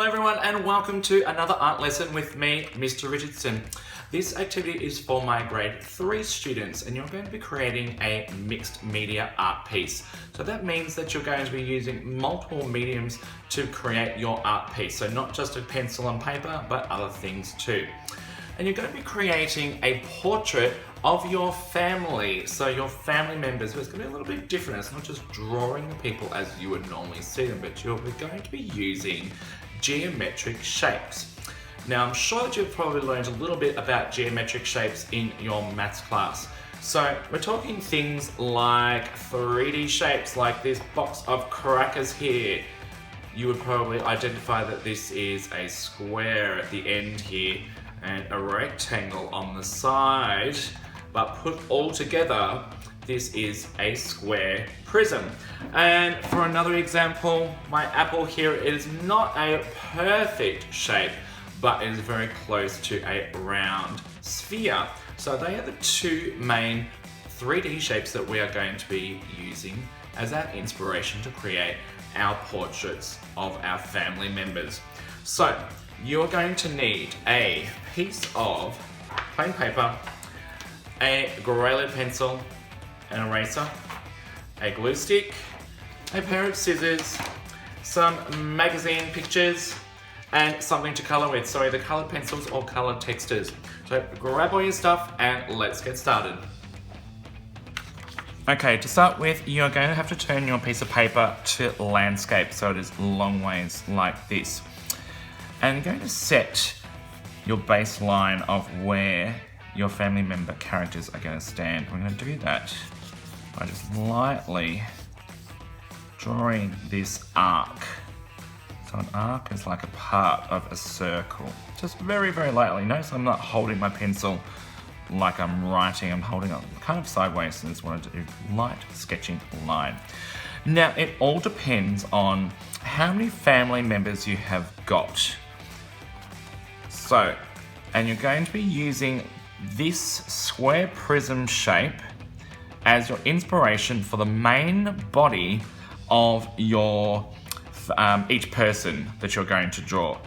Hello everyone and welcome to another art lesson with me, Mr. Richardson. This activity is for my grade 3 students and you're going to be creating a mixed media art piece. So that means that you're going to be using multiple mediums to create your art piece. So not just a pencil and paper, but other things too. And you're going to be creating a portrait of your family. So your family members, but it's going to be a little bit different. It's not just drawing the people as you would normally see them, but you're going to be using geometric shapes. Now I'm sure that you've probably learned a little bit about geometric shapes in your maths class. So we're talking things like 3D shapes, like this box of crackers here. You would probably identify that this is a square at the end here and a rectangle on the side, but put all together, this is a square prism. And for another example, my apple here is not a perfect shape, but is very close to a round sphere. So they are the two main 3D shapes that we are going to be using as our inspiration to create our portraits of our family members. So you're going to need a piece of plain paper, a grey pencil, an eraser, a glue stick, a pair of scissors, some magazine pictures, and something to colour with. So either coloured pencils or coloured textures. So grab all your stuff and let's get started. Okay, to start with, you're going to have to turn your piece of paper to landscape so it is long ways like this. And you're going to set your baseline of where your family member characters are going to stand. We're going to do that by just lightly drawing this arc. So an arc is like a part of a circle. Just very, very lightly. Notice I'm not holding my pencil like I'm writing. I'm holding it kind of sideways, so I just want to do light sketching line. Now, it all depends on how many family members you have got. So, and you're going to be using this square prism shape as your inspiration for the main body of your each person that you're going to draw.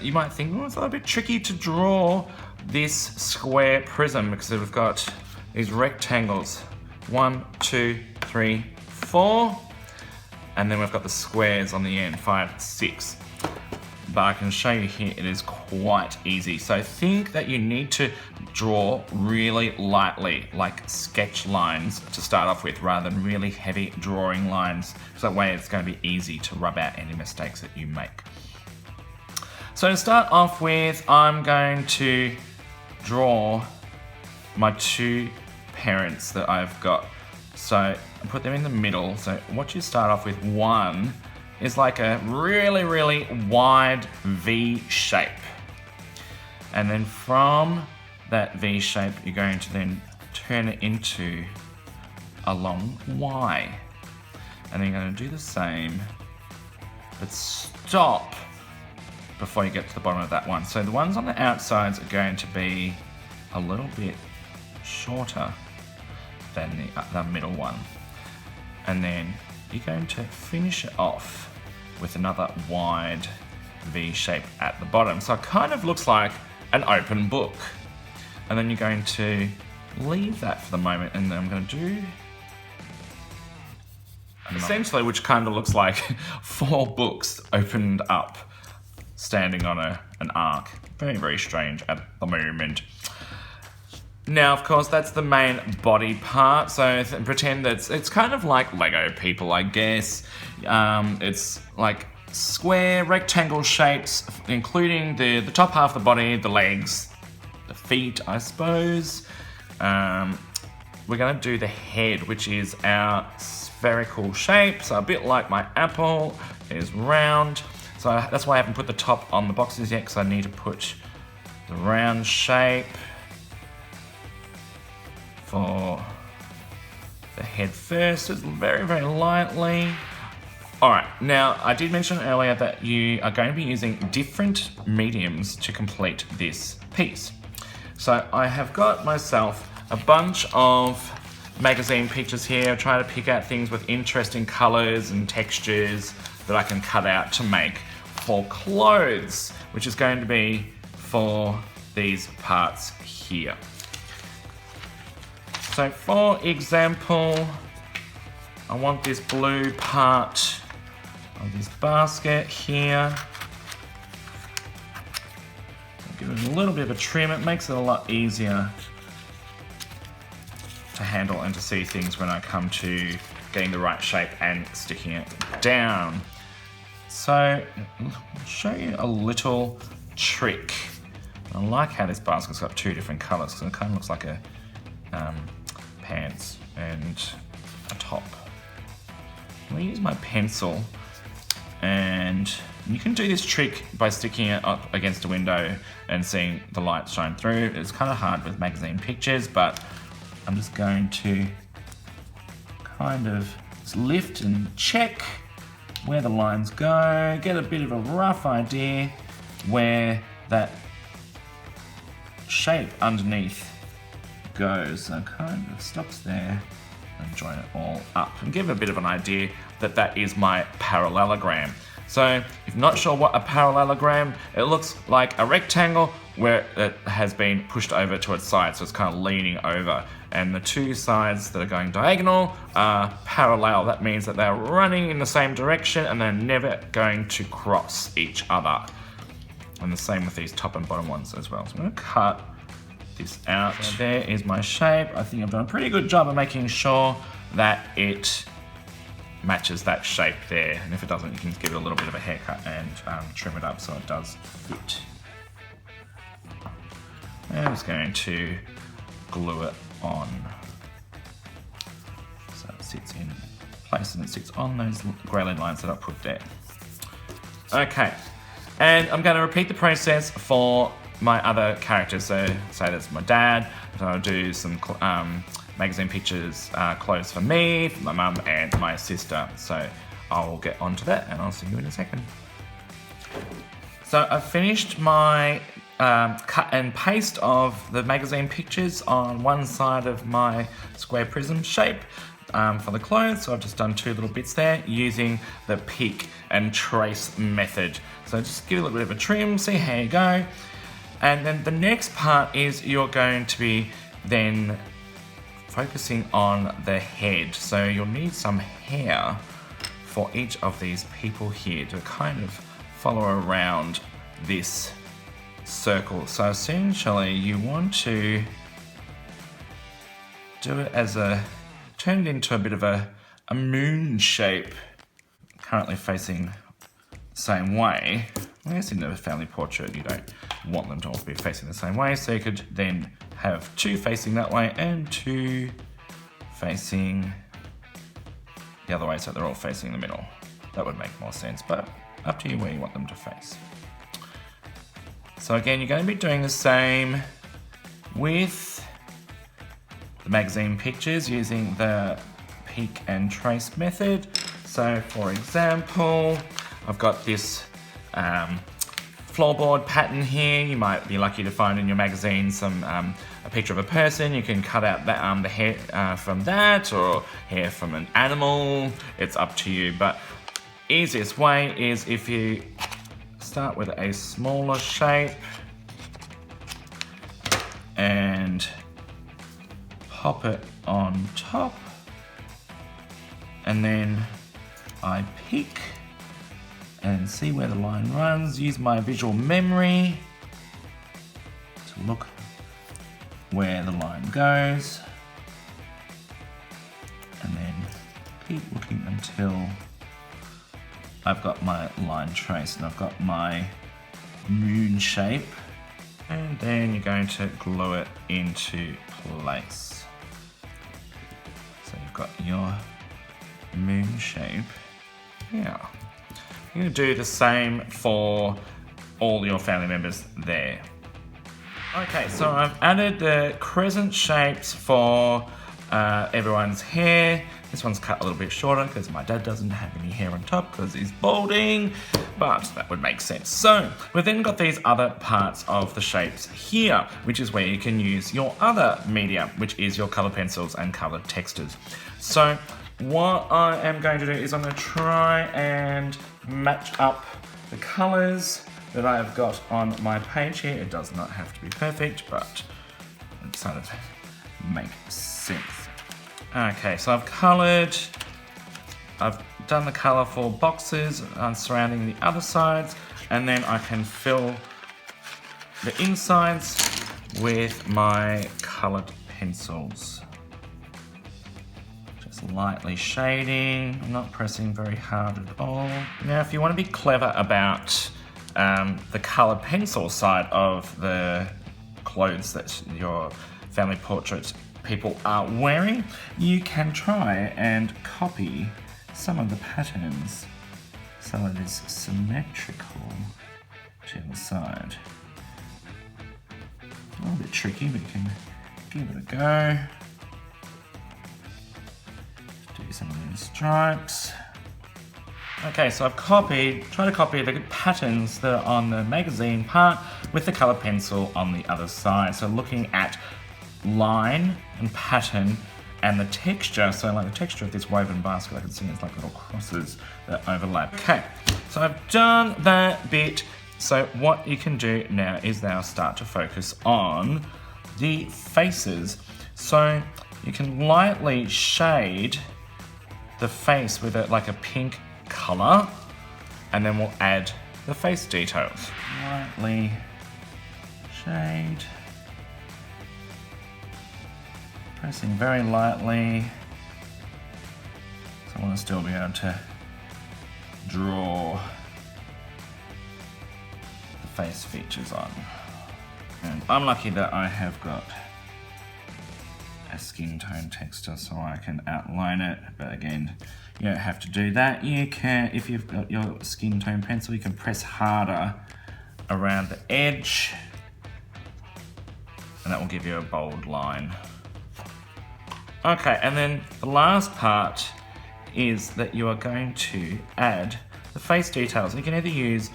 You might think, oh, it's a little bit tricky to draw this square prism because we've got these rectangles, 1, 2, 3, 4, and then we've got the squares on the end, 5, 6. But I can show you here, it is quite easy. So think that you need to draw really lightly, like sketch lines to start off with, rather than really heavy drawing lines. So that way it's going to be easy to rub out any mistakes that you make. So to start off with, I'm going to draw my two parents that I've got. So I put them in the middle. So what you start off with, one is like a really, really wide V shape. And then from that V shape, you're going to then turn it into a long Y. And then you're going to do the same, but stop before you get to the bottom of that one. So the ones on the outsides are going to be a little bit shorter than the middle one. And then you're going to finish it off with another wide V shape at the bottom. So it kind of looks like an open book. And then you're going to leave that for the moment, and then I'm going to do essentially, which kind of looks like 4 books opened up, standing on an arc. Very, very strange at the moment. Now, of course, that's the main body part. So pretend that it's kind of like Lego people, I guess. It's like square rectangle shapes, including the top half of the body, the legs, the feet, I suppose. We're going to do the head, which is our spherical shape. So a bit like my apple, it is round. So that's why I haven't put the top on the boxes yet, because I need to put the round shape for the head first, just very, very lightly. All right, now I did mention earlier that you are going to be using different mediums to complete this piece. So I have got myself a bunch of magazine pictures here. I try to pick out things with interesting colors and textures that I can cut out to make for clothes, which is going to be for these parts here. So for example, I want this blue part of this basket here. I'll give it a little bit of a trim. It makes it a lot easier to handle and to see things when I come to getting the right shape and sticking it down. So I'll show you a little trick. I like how this basket's got two different colours, so it kind of looks like a pants and a top. I'm going to use my pencil, and you can do this trick by sticking it up against a window and seeing the light shine through. It's kind of hard with magazine pictures, but I'm just going to kind of lift and check where the lines go, get a bit of a rough idea where that shape underneath goes. So kind of stops there and join it all up and give a bit of an idea that that is my parallelogram. So if you're not sure what a parallelogram, it looks like a rectangle where it has been pushed over to its side, so it's kind of leaning over. And the two sides that are going diagonal are parallel. That means that they're running in the same direction and they're never going to cross each other. And the same with these top and bottom ones as well. So I'm going to cut this out. So there is my shape. I think I've done a pretty good job of making sure that it matches that shape there. And if it doesn't, you can give it a little bit of a haircut and trim it up so it does fit. And I'm just going to glue it on so it sits in place and it sits on those grey lines that I put there. Okay, and I'm going to repeat the process for my other characters. So say that's my dad, so I'll do some magazine pictures, clothes for me, for my mum and my sister. So I'll get onto that and I'll see you in a second. So I've finished my cut and paste of the magazine pictures on one side of my square prism shape for the clothes. So I've just done two little bits there using the pick and trace method. So just give it a little bit of a trim, see how you go. And then the next part is you're going to be then focusing on the head. So you'll need some hair for each of these people here to kind of follow around this circle. So essentially you want to do it as turn it into a bit of a moon shape, currently facing the same way. I guess in a family portrait you don't want them to all be facing the same way, so you could then have two facing that way and two facing the other way so they're all facing the middle. That would make more sense, but up to you where you want them to face. So again, you're going to be doing the same with the magazine pictures using the peek and trace method. So for example, I've got this floorboard pattern here. You might be lucky to find in your magazine some a picture of a person. You can cut out that, the hair from that or hair from an animal. It's up to you, but easiest way is if you start with a smaller shape and pop it on top, and then I pick and see where the line runs, use my visual memory to look where the line goes, and then keep looking until I've got my line trace and I've got my moon shape, and then you're going to glue it into place. So you've got your moon shape here. You're going to do the same for all your family members there. Okay, so I've added the crescent shapes for everyone's hair. This one's cut a little bit shorter because my dad doesn't have any hair on top because he's balding, but that would make sense. So we've then got these other parts of the shapes here, which is where you can use your other media, which is your color pencils and color textures. So what I am going to do is I'm going to try and match up the the colours that I've got on my page here. It does not have to be perfect, but it sort of makes sense. Okay, so I've coloured, I've done the colourful boxes surrounding the other sides, and then I can fill the insides with my coloured pencils. Just lightly shading, I'm not pressing very hard at all. Now, if you want to be clever about the coloured pencil side of the clothes that your family portrait people are wearing, you can try and copy some of the patterns so it is symmetrical to the side. A little bit tricky, but you can give it a go. Do some of these stripes. Okay, so I've tried to copy the patterns that are on the magazine part with the colour pencil on the other side. So looking at line and pattern and the texture, so like the texture of this woven basket, I can see it's like little crosses that overlap. Okay, so I've done that bit. So what you can do now is start to focus on the faces. So you can lightly shade the face with like a pink colour, and then we'll add the face details. Lightly shade. Pressing very lightly. So I want to still be able to draw the face features on. And I'm lucky that I have got a skin tone texture so I can outline it, but again, you don't have to do that. You can, if you've got your skin tone pencil, you can press harder around the edge, and that will give you a bold line. Okay, and then the last part is that you are going to add the face details. You can either use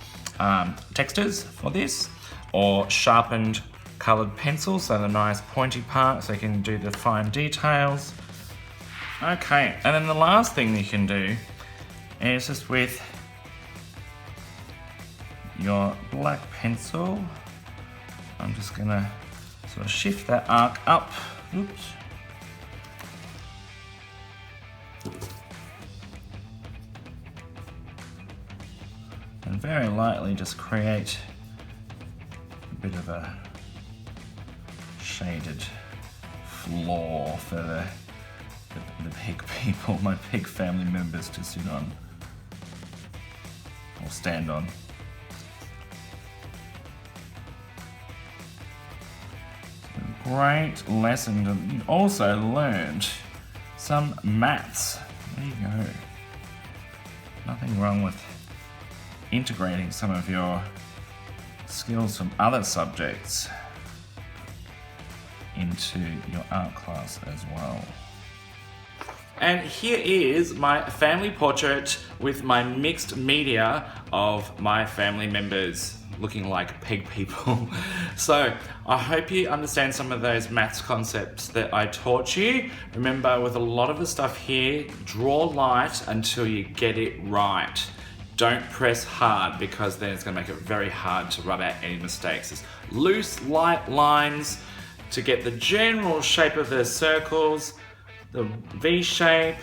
textures for this, or sharpened coloured pencils, so the nice pointy part, so you can do the fine details. Okay, and then the last thing you can do is just with your black pencil, I'm just gonna sort of shift that arc up. Oops. And very lightly just create a bit of a shaded floor for the pig people, my pig family members to sit on or stand on. A great lesson. You also learned some maths. There you go. Nothing wrong with integrating some of your skills from other subjects into your art class as well. And here is my family portrait with my mixed media of my family members looking like pig people. So I hope you understand some of those maths concepts that I taught you. Remember, with a lot of the stuff here, draw light until you get it right. Don't press hard, because then it's going to make it very hard to rub out any mistakes. Just loose, light lines to get the general shape of the circles, the V shape,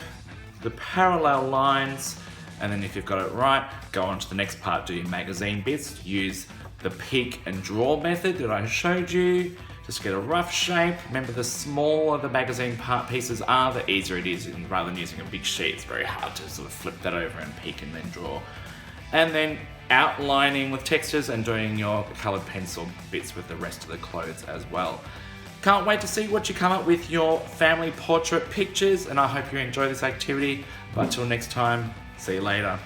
the parallel lines, and then if you've got it right, go on to the next part, do your magazine bits, use the pick and draw method that I showed you, just get a rough shape. Remember, the smaller the magazine part pieces are, the easier it is, and rather than using a big sheet, it's very hard to sort of flip that over and pick and then draw. And then outlining with textures and doing your coloured pencil bits with the rest of the clothes as well. Can't wait to see what you come up with your family portrait pictures, and I hope you enjoy this activity. But until next time, see you later.